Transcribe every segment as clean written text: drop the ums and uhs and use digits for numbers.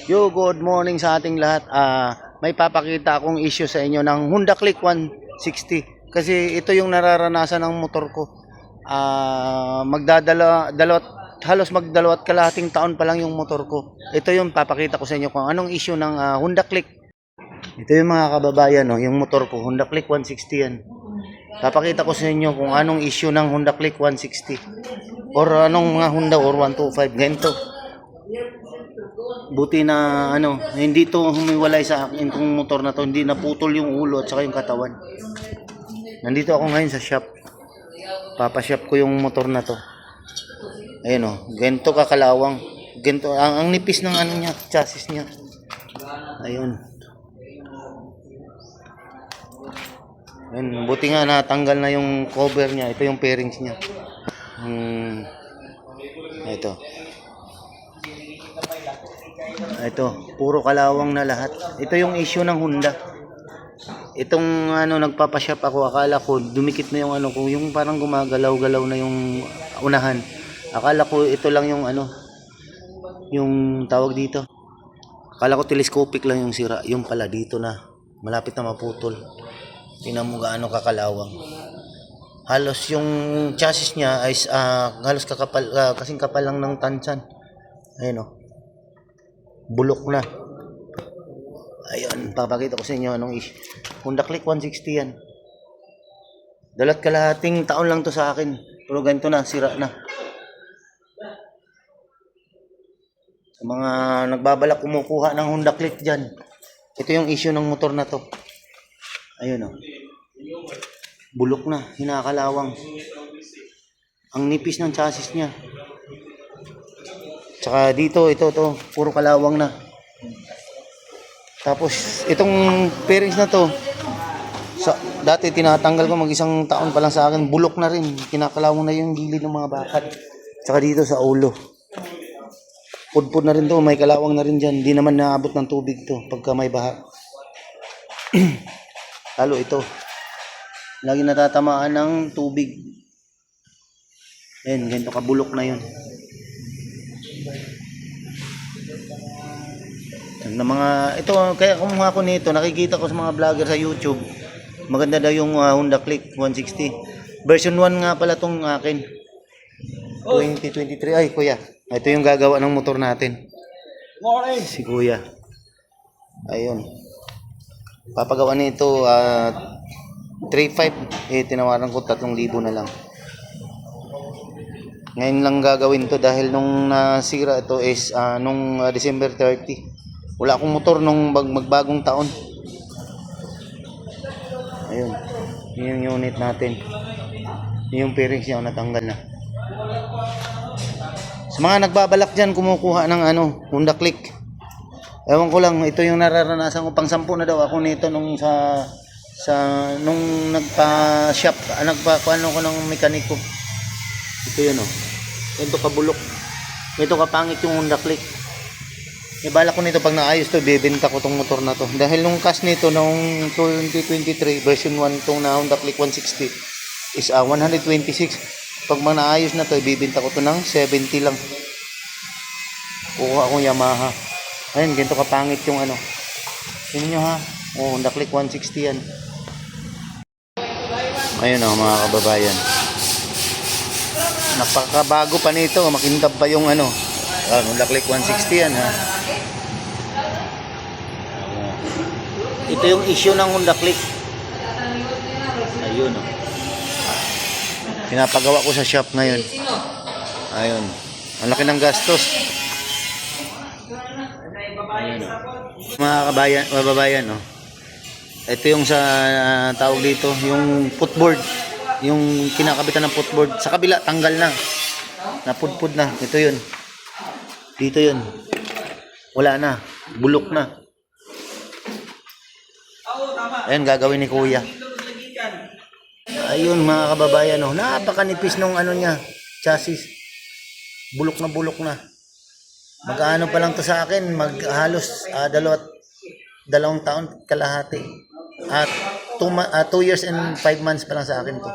Yo, good morning sa ating lahat. May papakita akong issue sa inyo ng Honda Click 160. Kasi ito yung nararanasan ng motor ko. Halos magdalawat kalahating taon pa lang yung motor ko. Ito yung papakita ko sa inyo kung anong issue ng Honda Click. Ito yung mga kababayan, no, yung motor ko, Honda Click 160 yan. Papakita ko sa inyo kung anong issue ng Honda Click 160 or anong mga Honda or 125 ganito. Buti na hindi to humiwalay sa akin itong motor na to, hindi naputol yung ulo at saka yung katawan. Nandito ako ngayon sa shop. Papashop ko yung motor na to. Ayun oh, ganito kakalawang. Ganito ang nipis ng niya, chassis niya. Ayun. Ayun, buti nga natanggal na yung cover niya. Ito yung fairings niya. Ito, puro kalawang na lahat. Ito yung issue ng Honda. Itong nagpapashop ako, akala ko dumikit na yung ko, yung parang gumagalaw-galaw na yung unahan. Akala ko ito lang yung yung tawag dito. Akala ko telescopic lang yung sira. Yung pala dito na, malapit na maputol. Tingnan mo gaano kakalawang. Halos yung chassis niya ay halos kakapal, kasing kapal lang ng tansyan. Ayun oh. Bulok na. Ayun, papakita ko sa inyo anong issue. Honda Click 160 yan. Dalat kalahating taon lang to sa akin. Pero ganito na, sira na. Sa mga nagbabalak kumukuha ng Honda Click dyan, ito yung issue ng motor na to. Ayun oh. Bulok na, hinakalawang. Ang nipis ng chassis niya. Tsaka dito, ito, puro kalawang na. Tapos, itong fairings na to, dati tinatanggal ko mag-isang taon pa lang sa akin, bulok na rin. Kinakalawang na yung gilid ng mga bakal. Tsaka dito sa ulo. Pudpud na rin to, may kalawang na rin dyan. Hindi naman naabot ng tubig to pagka may baha. Lalo ito. Lagi natatamaan ng tubig. Ayan, ganito kabulok na yun. Na mga ito, kaya kumuha ko nito, nakikita ko sa mga vlogger sa YouTube. Maganda daw yung Honda Click 160. Version 1 nga pala tong akin. 2023. Ay, kuya. Ito yung gagawa ng motor natin. Si kuya. Ayun. Papagawa nito 3.5. Tinawaran ko 3,000 na lang. Ngayon lang gagawin to dahil nung nasira ito is nung December 30. Wala akong motor nung magbagong taon. Ayun. Yun yung unit natin. Yung fairings niya natanggal na. Sa mga nagbabalak dyan kumukuha ng Honda Click. Ewan ko lang, ito yung nararanasan ko. Pang 10 na daw ako nito nung nung nagpa-shop, nagpa-kuano ko ng mekaniko. Ito yun oh. Ito kabulok. Ito kapangit yung Honda Click. Ibala ko nito pag naayos to, bibenta ko tong motor na to. Dahil nung cash nito nung 2023 version 1 tong na Honda Click 160 is 126. Pag naayos na to, bibenta ko to ng 70 lang. Kuha akong Yamaha. Ayun, ganito kapangit yung tingnan nyo ha. Oh, Honda Click 160 yan. Ayun oh, mga kababayan. Napakabago pa nito, makintab pa yung Honda Click 160 yan ha. Ito yung issue ng Honda Click. Ayun oh. Pinapagawa ko sa shop ngayon. Ayun. Ang laki ng gastos. Ayun oh. Mga kababayan oh. Ito yung sa tawag dito, yung footboard. Yung kinakabitan ng footboard. Sa kabila, tanggal na. Napudpud na. Ito yun. Dito yun. Wala na. Bulok na. Ayan, gagawin ni kuya. Ayun mga kababayan, napakanipis nung niya, chassis. Bulok na. Mag-ano pa lang to sa akin, halos 2 taon kalahati. At 2 years and 5 months pa lang sa akin to.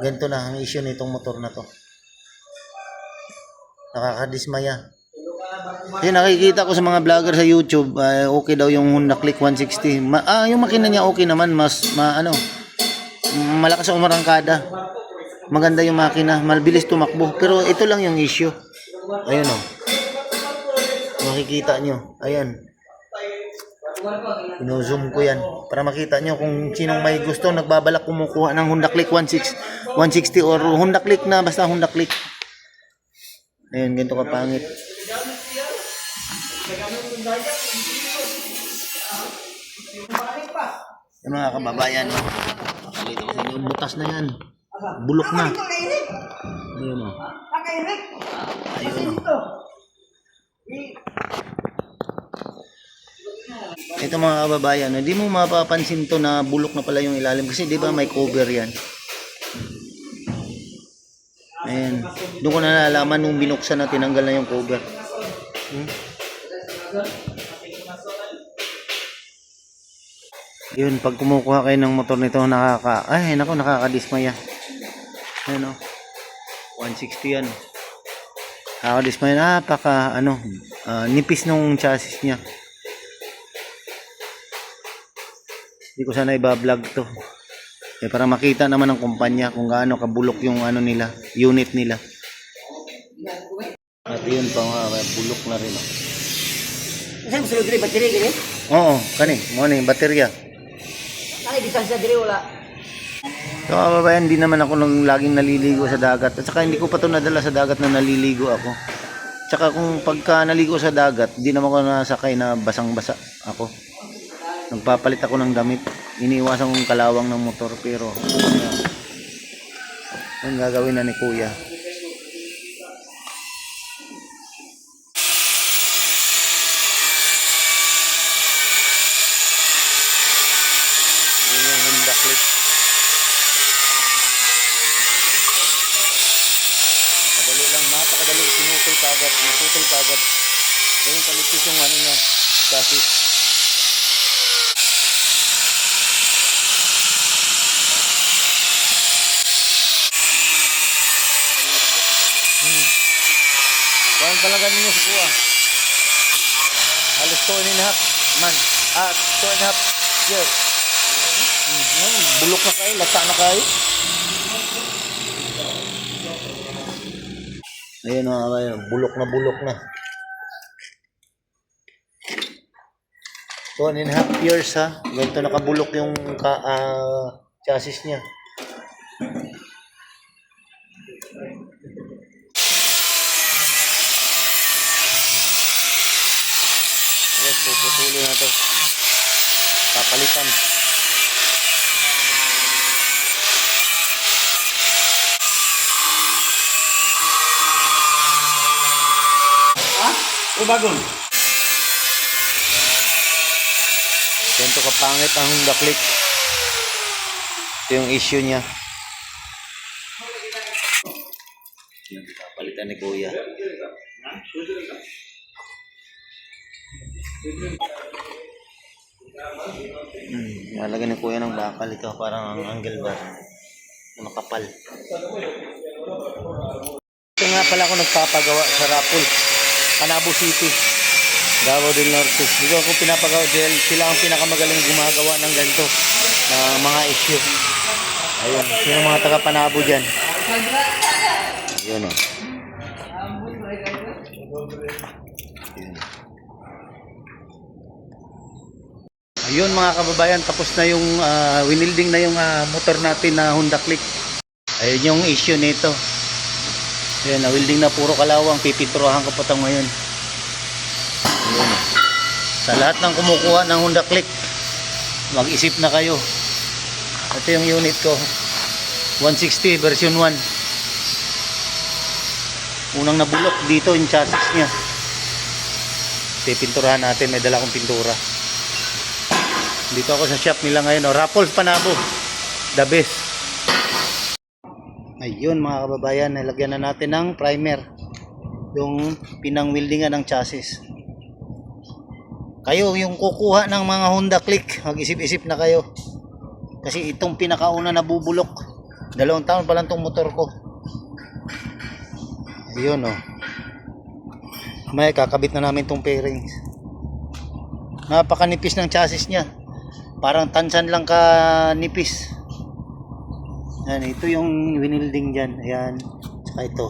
Ganito na ang issue nitong motor na to. Nakakadismaya. Kasi nakikita ko sa mga vlogger sa YouTube, okay daw yung Honda Click 160. Yung makina niya okay naman, malakas ang umarangkada. Maganda yung makina, mabilis tumakbo. Pero ito lang yung issue. Ayun oh. Makikita nyo. Ayan. Pino-zoom ko yan para makita nyo kung sinong may gusto nagbabalak kumukuha ng Honda Click 160 or Honda Click na basta Honda Click. Ayun, ganito kapangit. Yung mga kababayan, dito ko sa inyo, butas na yan. Bulok na. Ayun o. Ayun o. Ito mga kababayan, hindi mo mapapansin to na bulok na pala yung ilalim kasi di ba may cover yan. Ayan. Doon ko na nalaman nung binuksan na tinanggal na yung cover. Yun, pag kumukuha kayo ng motor nito, nakakadismaya. Ayan o. 160 yan. Nakakadismaya. Nipis nung chassis niya. Hindi ko sana iba-vlog to. Para makita naman ng kumpanya kung gaano kabulok yung unit nila. At yun pa nga, bulok na rin. Saan gusto nyo battery gini? Oo, kani. Muna yung baterya. Ay, distansya diri wala. So kababayan, hindi naman ako nang laging naliligo sa dagat. At saka hindi ko pa ito nadala sa dagat na naliligo ako. Tsaka kung pagka naligo sa dagat, hindi naman ako nasakay na basang-basa ako. Nagpapalit ako ng damit. Iniiwasan kong kalawang ng motor. Pero yung gagawin na ni Kuya. Yun yung Honda Click. Napakadali lang. Napakadali. Pinutol kagad. Naputol kagad. Yung kalipis yung niya. Chassis. Kuhan talaga ninyo sa kuha. Halos 2.5 man. 2.5 years. Bulok na kayo, lata na kayo. Ayun mga kayo, bulok na. 2.5 years ha. Ganito nakabulok yung chassis niya. Yes, puputulin na to. Papalitan. O bagon. Ganito kapangit ang Honda Click. Ito yung issue niya. Papalitan ni Kuya. Nalagyan ni Kuya ng bakal ito, parang ang angle bar. Makapal. Ito nga pala ako nagpapagawa sa Rapol, Canabo City, Davao del Norte. Dito ako pinapagawa dahil sila ang pinakamagaling gumagawa ng ganito na mga issue. Ayun, sino mga taga Panabo dyan? Ayun o. Ayun mga kababayan, tapos na yung winilding na yung motor natin na Honda Click. Ayun yung issue nito. Ayun, na-wielding na puro kalawang, pipinturahan ko pa ito ngayon. Ayun. Sa lahat ng kumukuha ng Honda Click, mag-isip na kayo. Ito yung unit ko, 160 version 1. Unang nabulok dito yung chassis niya. Pipinturahan natin, may dala kong pintura. Dito ako sa shop nila ngayon, Raffles Panabo, the best. Ayun mga kababayan, nilagyan na natin ng primer, yung pinang-wieldingan ng chassis. Kayo yung kukuha ng mga Honda Click, mag-isip-isip na kayo. Kasi itong pinakauna nabubulok, 2 taon pa lang tong motor ko. Ayun oh. May kakabit na namin tong fairings. Napakanipis ng chassis niya. Parang tansan lang kanipis. Yan, ito yung winilding dyan. Ayan. Saka ito.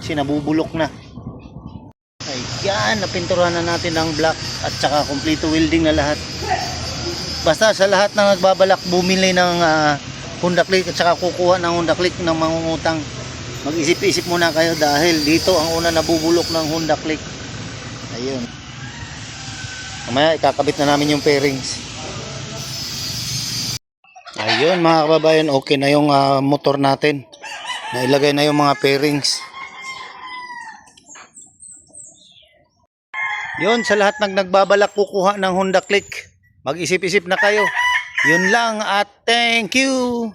Kasi nabubulok na. Ayan, napinturahan na natin ang black at saka kompleto welding na lahat. Basta sa lahat ng nagbabalak bumili ng Honda Click at saka kukuha ng Honda Click ng mangungutang, mag-isip-isip muna kayo dahil dito ang una nabubulok ng Honda Click. Ayun. Mamaya ikakabit na namin yung fairings. Ayun mga kababayan, okay na yung motor natin. Nailagay na yung mga fairings. Yun, sa lahat ng nagbabalak kukuha ng Honda Click, mag-isip-isip na kayo. Yun lang at thank you!